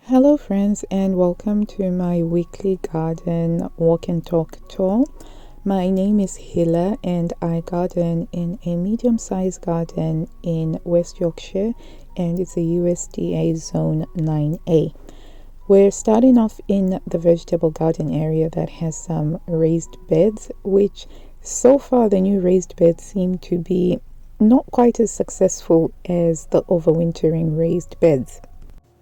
Hello friends, and welcome to my weekly garden walk and talk tour. My name is Hila and I garden in a medium-sized garden in West Yorkshire, and it's a USDA zone 9A. We're starting off in the vegetable garden area that has some raised beds, which so far the new raised beds seem to be not quite as successful as the overwintering raised beds.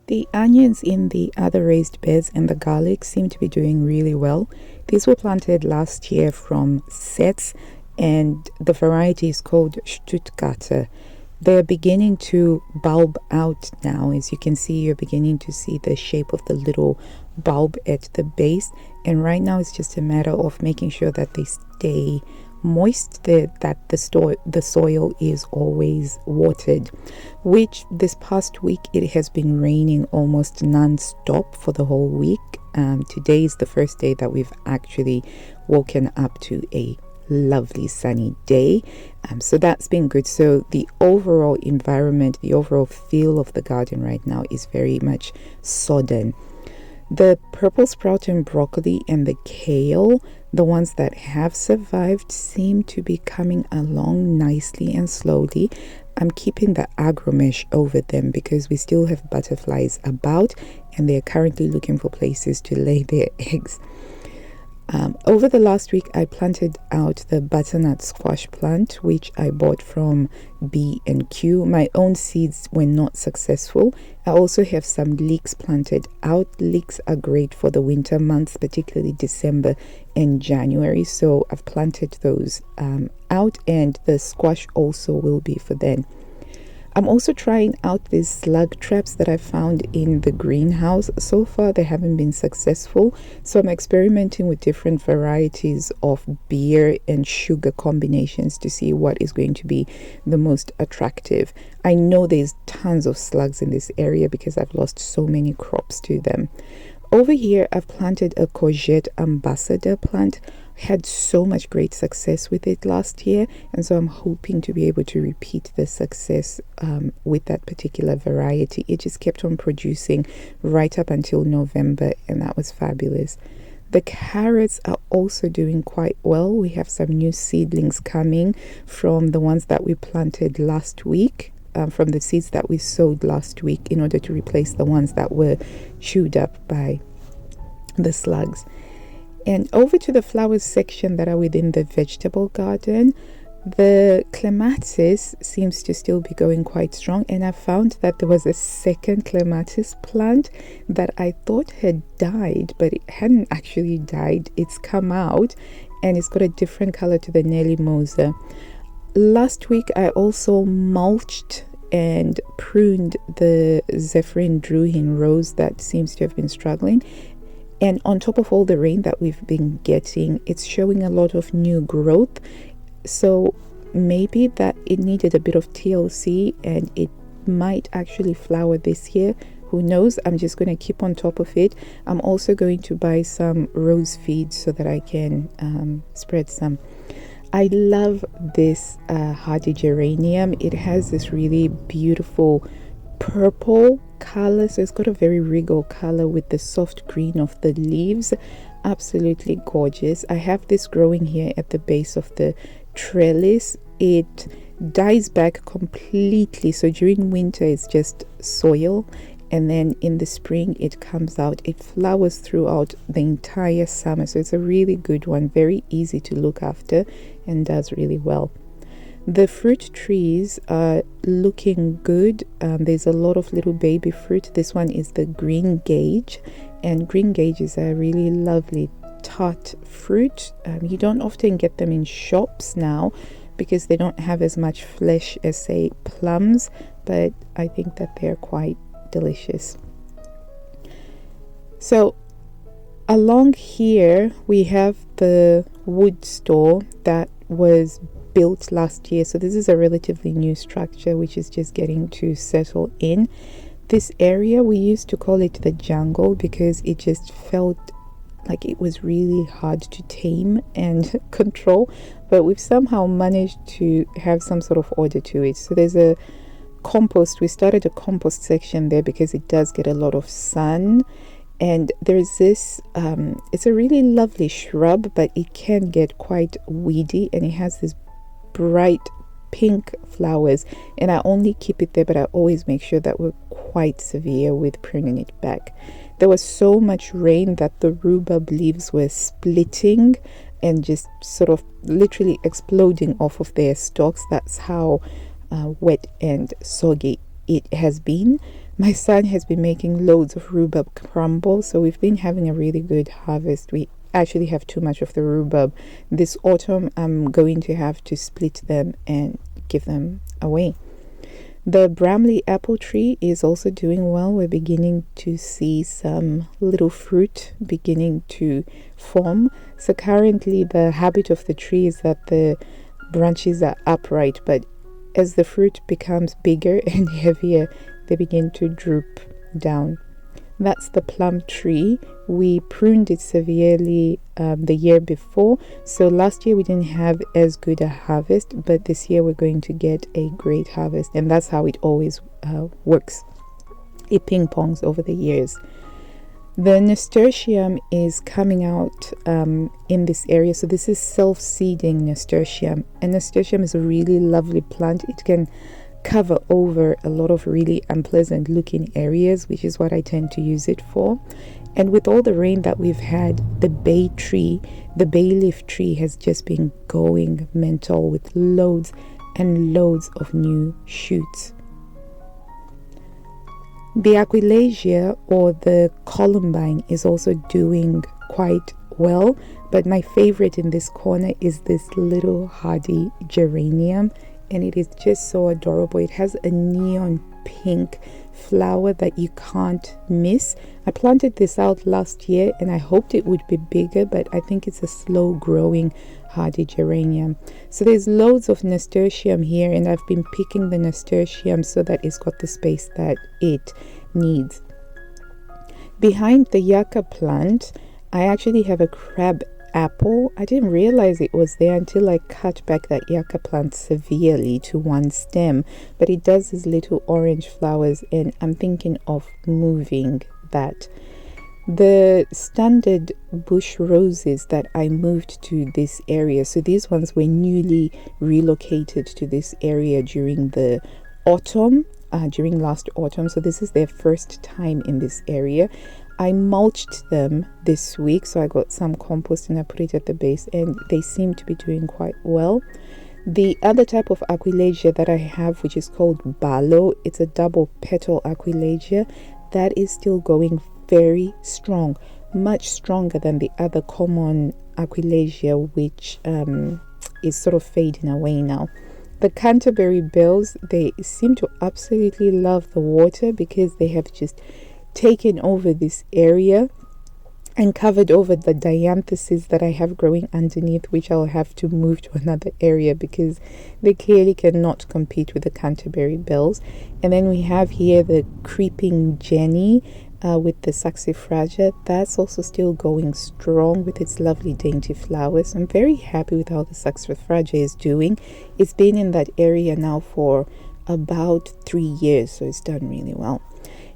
The onions in the other raised beds and the garlic seem to be doing really well. These were planted last year from sets, and the variety is called Stuttgarter. They're beginning to bulb out now. As you can see, you're beginning to see the shape of the little bulb at the base, and right now it's just a matter of making sure that they stay moist, that the soil is always watered, which this past week it has been raining almost non-stop for the whole week. Today is the first day that we've actually woken up to a lovely sunny day, so that's been good. So the overall environment, the overall feel of the garden right now is very much sodden. The purple sprout and broccoli and the kale, the ones that have survived, seem to be coming along nicely and slowly. I'm keeping the agromesh over them because we still have butterflies about and they're currently looking for places to lay their eggs. Over the last week, I planted out the butternut squash plant, which I bought from B&Q. My own seeds were not successful. I also have some leeks planted out. Leeks are great for the winter months, particularly December and January. So I've planted those out, and the squash also will be for then. I'm also trying out these slug traps that I found in the greenhouse. So far, they haven't been successful. So I'm experimenting with different varieties of beer and sugar combinations to see what is going to be the most attractive. I know there's tons of slugs in this area because I've lost so many crops to them. Over here, I've planted a courgette ambassador plant. Had so much great success with it last year, and so I'm hoping to be able to repeat the success with that particular variety. It just kept on producing right up until November, and that was fabulous. The carrots are also doing quite well. We have some new seedlings coming from the ones that we planted last week. From the seeds that we sowed last week in order to replace the ones that were chewed up by the slugs. And over to the flowers section that are within the vegetable garden, the clematis seems to still be going quite strong, and I found that there was a second clematis plant that I thought had died, but it hadn't actually died. It's come out and it's got a different color to the Nelly Moser. Last week I also mulched and pruned the Zephyrin Druhin rose that seems to have been struggling. And on top of all the rain that we've been getting, it's showing a lot of new growth. So maybe that it needed a bit of TLC and it might actually flower this year. Who knows? I'm just going to keep on top of it. I'm also going to buy some rose feed so that I can spread some. I love this hardy geranium. It has this really beautiful purple color, so it's got a very regal color with the soft green of the leaves. Absolutely gorgeous. I have this growing here at the base of the trellis. It dies back completely, so during winter it's just soil, and then in the spring it comes out. It flowers throughout the entire summer, so it's a really good one, very easy to look after and does really well. The fruit trees are looking good. There's a lot of little baby fruit. This one is the green gage, and green gage is a really lovely tart fruit. You don't often get them in shops now because they don't have as much flesh as, say, plums, but I think that they're quite delicious. So along here we have the wood store that was built last year. So this is a relatively new structure which is just getting to settle in. This area, we used to call it the jungle because it just felt like it was really hard to tame and control, but we've somehow managed to have some sort of order to it. So there's a compost, we started a compost section there because it does get a lot of sun. And there's this it's a really lovely shrub, but it can get quite weedy, and it has this bright pink flowers, and I only keep it there, but I always make sure that we're quite severe with pruning it back. There was so much rain that the rhubarb leaves were splitting and just sort of literally exploding off of their stalks. That's how wet and soggy it has been. My son has been making loads of rhubarb crumble, so we've been having a really good harvest. We actually have too much of the rhubarb. This autumn I'm going to have to split them and give them away. The Bramley apple tree is also doing well. We're beginning to see some little fruit beginning to form. So currently the habit of the tree is that the branches are upright, but as the fruit becomes bigger and heavier, they begin to droop down. That's the plum tree. We pruned it severely the year before, so last year we didn't have as good a harvest, but this year we're going to get a great harvest, and that's how it always works. It ping-pongs over the years. The nasturtium is coming out in this area. So this is self-seeding nasturtium, and nasturtium is a really lovely plant. It can cover over a lot of really unpleasant looking areas, which is what I tend to use it for. And with all the rain that we've had, the bay leaf tree has just been going mental with loads and loads of new shoots. The aquilegia, or the columbine, is also doing quite well, but my favorite in this corner is this little hardy geranium, and it is just so adorable. It has a neon pink flower that you can't miss. I planted this out last year and I hoped it would be bigger, but I think it's a slow growing hardy geranium. So there's loads of nasturtium here, and I've been picking the nasturtium so that it's got the space that it needs. Behind the yucca plant, I actually have a crab apple. I didn't realize it was there until I cut back that yucca plant severely to one stem, but it does these little orange flowers, and I'm thinking of moving that. The standard bush roses that I moved to this area, so these ones were newly relocated to this area during the autumn, during last autumn, so this is their first time in this area. I mulched them this week, so I got some compost and I put it at the base, and they seem to be doing quite well. The other type of aquilegia that I have, which is called Balo, it's a double petal aquilegia that is still going very strong, much stronger than the other common aquilegia, which is sort of fading away now. The Canterbury bells, they seem to absolutely love the water because they have just taken over this area and covered over the diantheses that I have growing underneath, which I'll have to move to another area because they clearly cannot compete with the Canterbury bells. And then we have here the creeping Jenny with the saxifraga. That's also still going strong with its lovely dainty flowers. I'm very happy with how the saxifraga is doing. It's been in that area now for about 3 years, so it's done really well.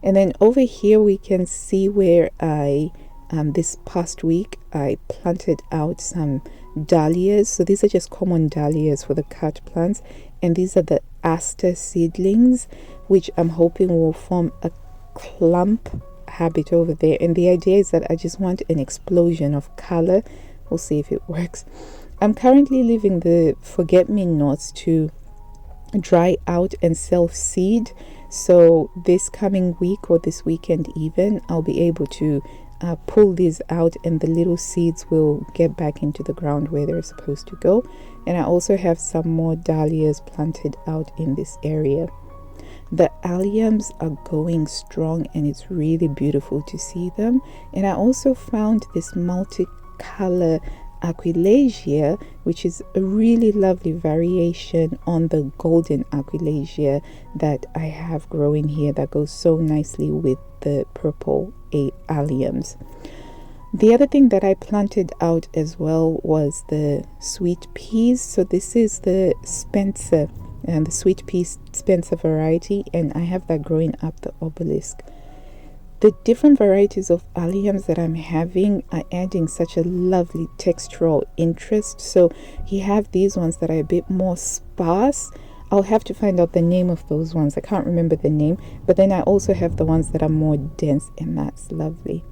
And then over here we can see where I this past week I planted out some dahlias. So these are just common dahlias for the cut plants, and these are the aster seedlings, which I'm hoping will form a clump habit over there. And the idea is that I just want an explosion of color. We'll see if it works. I'm currently leaving the forget-me-nots to dry out and self-seed, so this coming week or this weekend even, I'll be able to pull these out, and the little seeds will get back into the ground where they're supposed to go. And I also have some more dahlias planted out in this area. The alliums are going strong, and it's really beautiful to see them. And I also found this multicolor aquilegia, which is a really lovely variation on the golden aquilegia that I have growing here that goes so nicely with the purple alliums. The other thing that I planted out as well was the sweet peas. So this is the Spencer and the sweet pea Spencer variety, and I have that growing up the obelisk. The different varieties of alliums that I'm having are adding such a lovely textural interest. So you have these ones that are a bit more sparse. I'll have to find out the name of those ones. I can't remember the name. But then I also have the ones that are more dense, and that's lovely.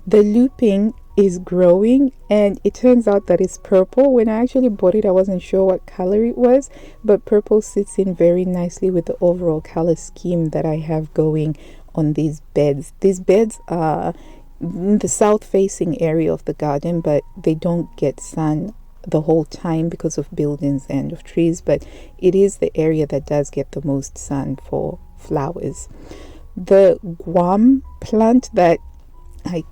The looping is growing, and it turns out that it's purple. When I actually bought it, I wasn't sure what color it was, but purple sits in very nicely with the overall color scheme that I have going on these beds. These beds are in the south facing area of the garden, but they don't get sun the whole time because of buildings and of trees, but it is the area that does get the most sun for flowers. The guam plant that I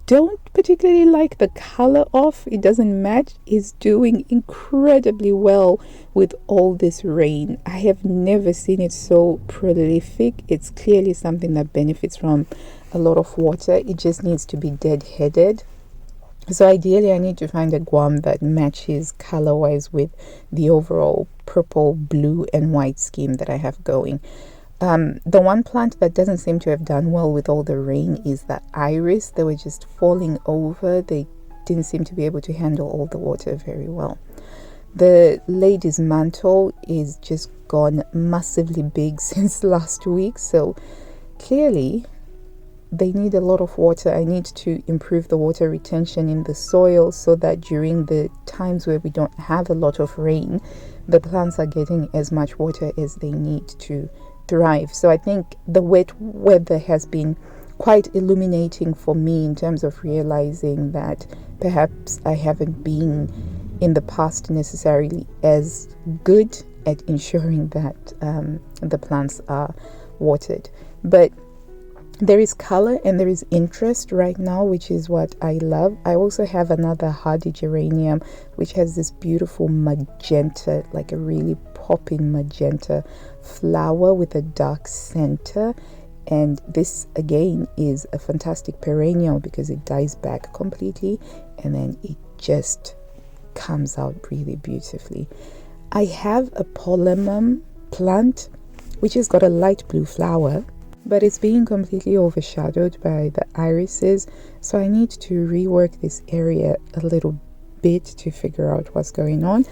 don't particularly like the color of, it doesn't match, is doing incredibly well with all this rain. I have never seen it so prolific. It's clearly something that benefits from a lot of water. It just needs to be dead-headed. So ideally I need to find a guam that matches color wise with the overall purple, blue and white scheme that I have going. The one plant that doesn't seem to have done well with all the rain is the iris. They were just falling over. They didn't seem to be able to handle all the water very well. The lady's mantle is just gone massively big since last week, so clearly they need a lot of water. I need to improve the water retention in the soil so that during the times where we don't have a lot of rain, the plants are getting as much water as they need to thrive. So I think the wet weather has been quite illuminating for me in terms of realizing that perhaps I haven't been in the past necessarily as good at ensuring that the plants are watered. But there is color and there is interest right now, which is what I love. I also have another hardy geranium which has this beautiful magenta, like a really popping magenta flower with a dark center. And this again is a fantastic perennial because it dies back completely and then it just comes out really beautifully. I have a polemon plant which has got a light blue flower, but it's being completely overshadowed by the irises, so I need to rework this area a little bit to figure out what's going on.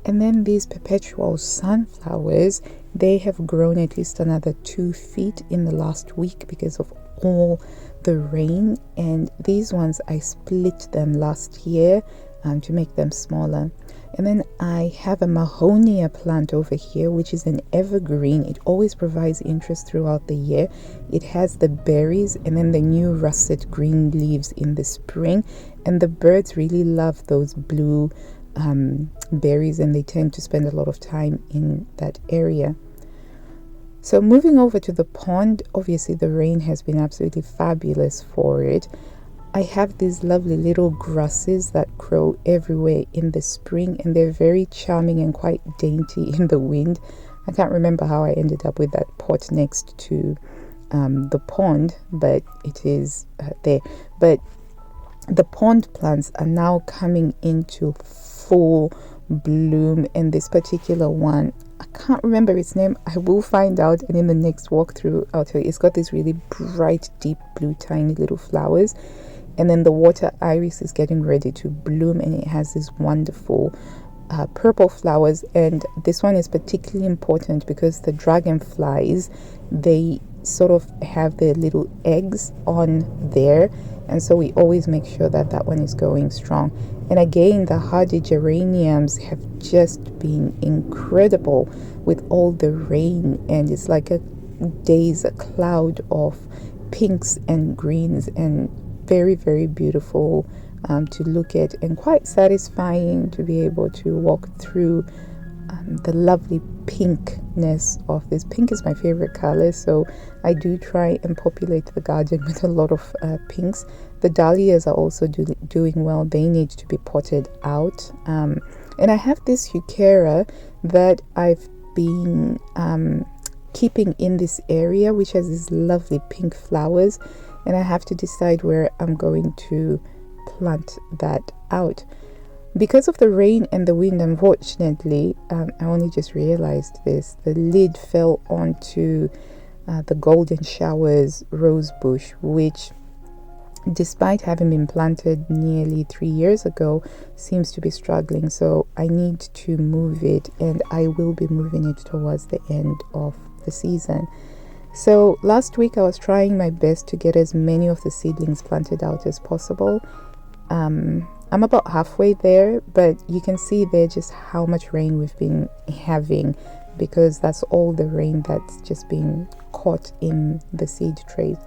And then these perpetual sunflowers, they have grown at least another 2 feet in the last week because of all the rain, and these ones I split them last year to make them smaller. And then I have a mahonia plant over here, which is an evergreen. It always provides interest throughout the year. It has the berries and then the new russet green leaves in the spring, and the birds really love those blue berries, and they tend to spend a lot of time in that area. So moving over to the pond, obviously the rain has been absolutely fabulous for it. I have these lovely little grasses that grow everywhere in the spring, and they're very charming and quite dainty in the wind. I can't remember how I ended up with that pot next to the pond, but it is there. But the pond plants are now coming into full bloom, and this particular one, I can't remember its name. I will find out, and in the next walkthrough I'll tell you. It's got these really bright deep blue tiny little flowers, and then the water iris is getting ready to bloom, and it has these wonderful purple flowers. And this one is particularly important because the dragonflies, they sort of have their little eggs on there, and so we always make sure that that one is going strong. And again, the hardy geraniums have just been incredible with all the rain, and it's like a cloud of pinks and greens, and very, very beautiful to look at, and quite satisfying to be able to walk through the lovely pinkness of this. Pink is my favorite color, so I do try and populate the garden with a lot of pinks. The dahlias are also doing well. They need to be potted out. And I have this euchera that I've been keeping in this area, which has these lovely pink flowers, and I have to decide where I'm going to plant that out. Because of the rain and the wind, unfortunately, I only just realized this, the lid fell onto the Golden Showers rose bush, which, despite having been planted nearly 3 years ago, seems to be struggling. So I need to move it, and I will be moving it towards the end of the season. So last week I was trying my best to get as many of the seedlings planted out as possible. I'm about halfway there, but you can see there just how much rain we've been having, because that's all the rain that's just been caught in the seed trays.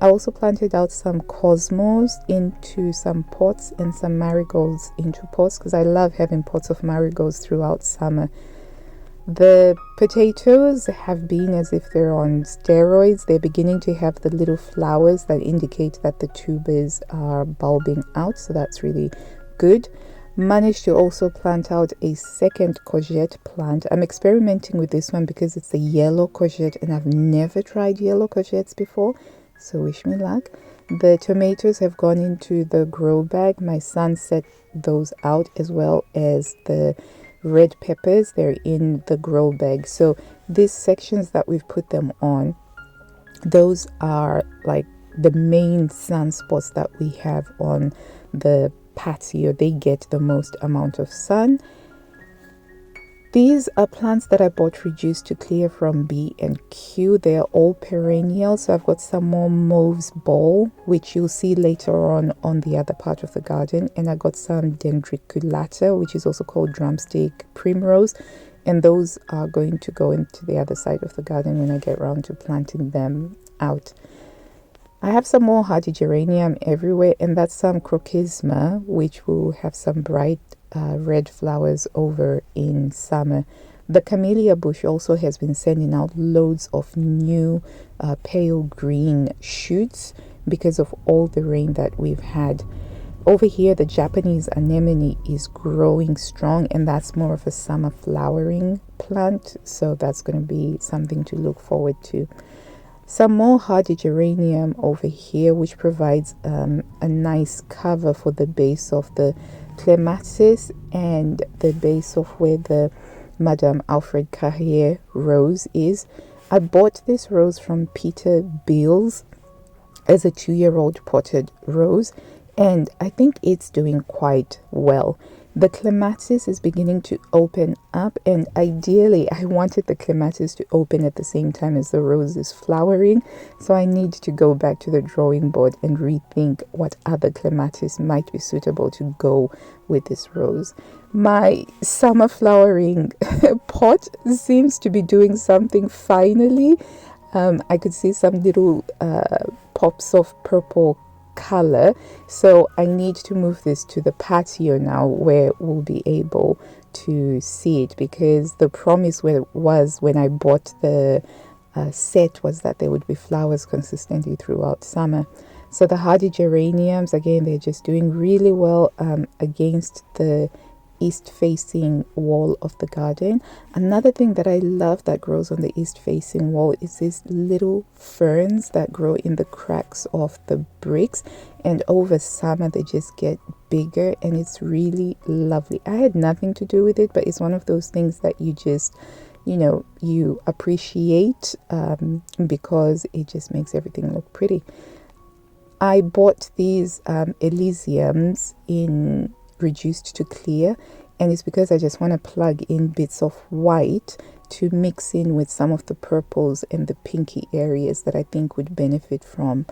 I also planted out some cosmos into some pots and some marigolds into pots, because I love having pots of marigolds throughout summer. The potatoes have been as if they're on steroids. They're beginning to have the little flowers that indicate that the tubers are bulbing out, so that's really good. Managed to also plant out a second courgette plant. I'm experimenting with this one because it's a yellow courgette, and I've never tried yellow courgettes before, so wish me luck. The tomatoes have gone into the grow bag. My son set those out, as well as the red peppers. They're in the grow bag. So these sections that we've put them on, those are like the main sunspots that we have on the patio. They get the most amount of sun. These are plants that I bought reduced to clear from B&Q. They are all perennial. So I've got some more mauve's ball, which you'll see later on the other part of the garden. And I got some dendriculata, which is also called drumstick primrose. And those are going to go into the other side of the garden when I get around to planting them out. I have some more hardy geranium everywhere, and that's some crochisma, which will have some bright red flowers over in summer. The camellia bush also has been sending out loads of new pale green shoots because of all the rain that we've had. Over here, the Japanese anemone is growing strong, and that's more of a summer flowering plant, so that's going to be something to look forward to. Some more hardy geranium over here, which provides a nice cover for the base of the clematis and the base of where the Madame Alfred Carrier rose is. I bought this rose from Peter Beals as a 2-year-old potted rose, and I think it's doing quite well. The clematis is beginning to open up, and ideally I wanted the clematis to open at the same time as the rose is flowering, so I need to go back to the drawing board and rethink what other clematis might be suitable to go with this rose. My summer flowering pot seems to be doing something finally. I could see some little pops of purple color, so I need to move this to the patio now, where we'll be able to see it, because the promise was when I bought the set was that there would be flowers consistently throughout summer. So the hardy geraniums, again, they're just doing really well against the east facing wall of the garden. Another thing that I love that grows on the east facing wall is these little ferns that grow in the cracks of the bricks, and over summer they just get bigger, and it's really lovely. I had nothing to do with it, but it's one of those things that you just you appreciate because it just makes everything look pretty. I bought these Alliums in reduced to clear, and it's because I just want to plug in bits of white to mix in with some of the purples and the pinky areas that I think would benefit from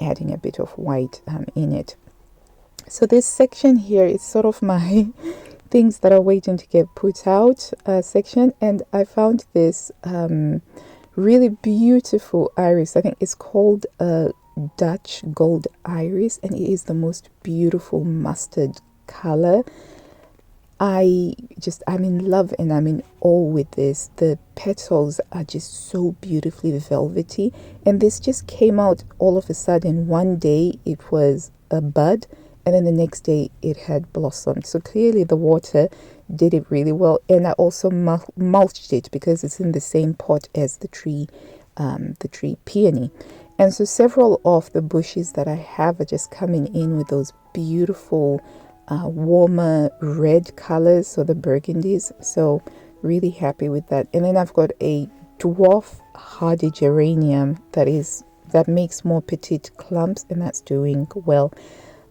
adding a bit of white in it. So this section here is sort of my things that are waiting to get put out section, and I found this really beautiful iris. I think it's called Dutch gold iris, and it is the most beautiful mustard color. I'm in love and I'm in awe with this. The petals are just so beautifully velvety, and this just came out all of a sudden. One day it was a bud, and then the next day it had blossomed. So clearly the water did it really well, and I also mulched it because it's in the same pot as the tree peony. And so several of the bushes that I have are just coming in with those beautiful warmer red colors, so the burgundies. So really happy with that. And then I've got a dwarf hardy geranium that makes more petite clumps, and that's doing well.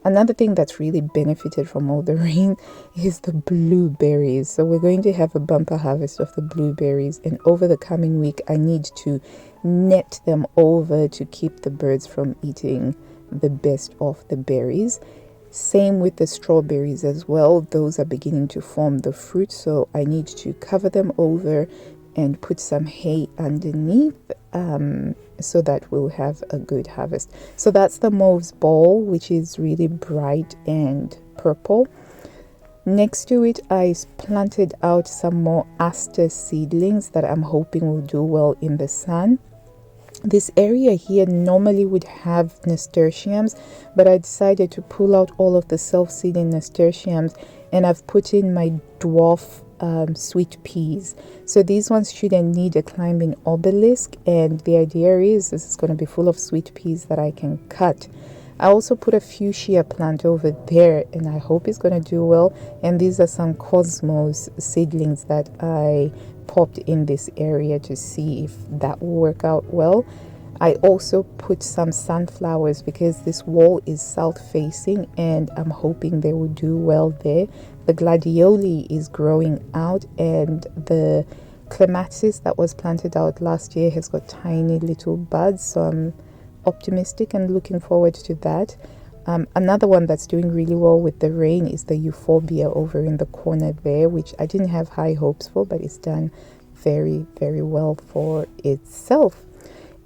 Another thing that's really benefited from all the rain is the blueberries. So we're going to have a bumper harvest of the blueberries, and over the coming week I need to net them over to keep the birds from eating the best of the berries. Same with the strawberries as well. Those are beginning to form the fruit, so I need to cover them over and put some hay underneath, so that we'll have a good harvest. So that's the mauve's ball, which is really bright and purple. Next to it, I planted out some more aster seedlings that I'm hoping will do well in the sun. This area here normally would have nasturtiums, but I decided to pull out all of the self-seeding nasturtiums, and I've put in my dwarf sweet peas. So these ones shouldn't need a climbing obelisk, and the idea is this is going to be full of sweet peas that I can cut. I also put a fuchsia plant over there, and I hope it's going to do well. And these are some cosmos seedlings that I popped in this area to see if that will work out well. I also put some sunflowers because this wall is south facing, and I'm hoping they will do well there. The gladioli is growing out, and the clematis that was planted out last year has got tiny little buds, so I'm optimistic and looking forward to that. Another one that's doing really well with the rain is the euphorbia over in the corner there, which I didn't have high hopes for, but it's done very, very well for itself.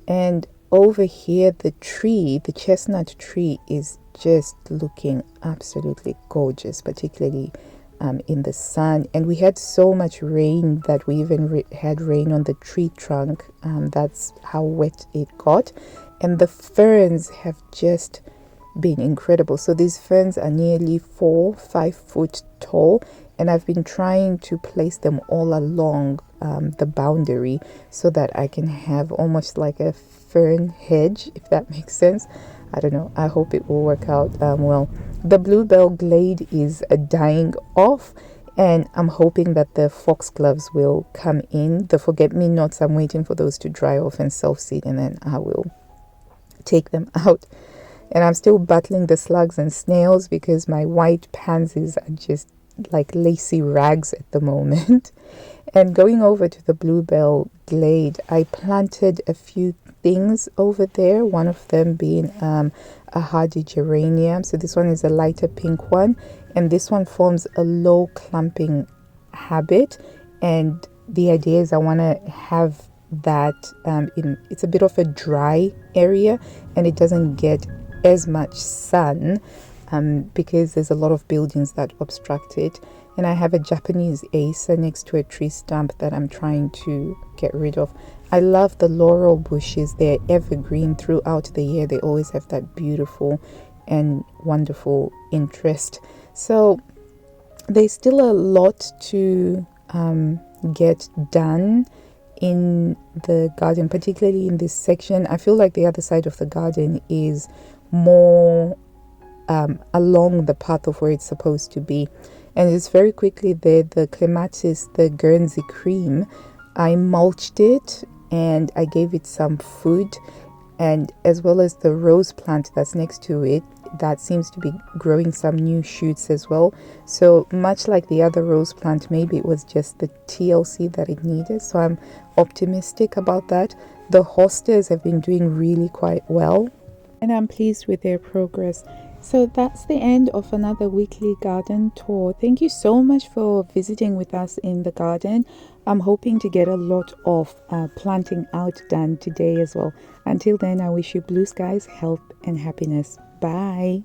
And over here, the chestnut tree is just looking absolutely gorgeous, particularly in the sun. And we had so much rain that we even had rain on the tree trunk. That's how wet it got. And the ferns have just been incredible. So these ferns are nearly 4-5 foot tall, and I've been trying to place them all along the boundary so that I can have almost like a fern hedge, if that makes sense. I don't know, I hope it will work out well. The bluebell glade is dying off, and I'm hoping that the foxgloves will come in. The forget-me-nots, I'm waiting for those to dry off and self-seed, and then I will take them out. And I'm still battling the slugs and snails because my white pansies are just like lacy rags at the moment. And going over to the bluebell glade, I planted a few things over there, one of them being a hardy geranium. So this one is a lighter pink one, and this one forms a low clumping habit, and the idea is I want to have that it's a bit of a dry area, and it doesn't get as much sun because there's a lot of buildings that obstruct it. And I have a Japanese acer next to a tree stump that I'm trying to get rid of. I love the laurel bushes. They're evergreen throughout the year. They always have that beautiful and wonderful interest. So there's still a lot to get done in the garden, particularly in this section. I feel like the other side of the garden is more along the path of where it's supposed to be. And just very quickly there, the clematis, the Guernsey cream, I mulched it and I gave it some food, and as well as the rose plant that's next to it, that seems to be growing some new shoots as well. So much like the other rose plant, maybe it was just the TLC that it needed. So I'm optimistic about that. The hostas have been doing really quite well, and I'm pleased with their progress. So that's the end of another weekly garden tour. Thank you so much for visiting with us in the garden. I'm hoping to get a lot of planting out done today as well. Until then, I wish you blue skies, health and happiness. Bye.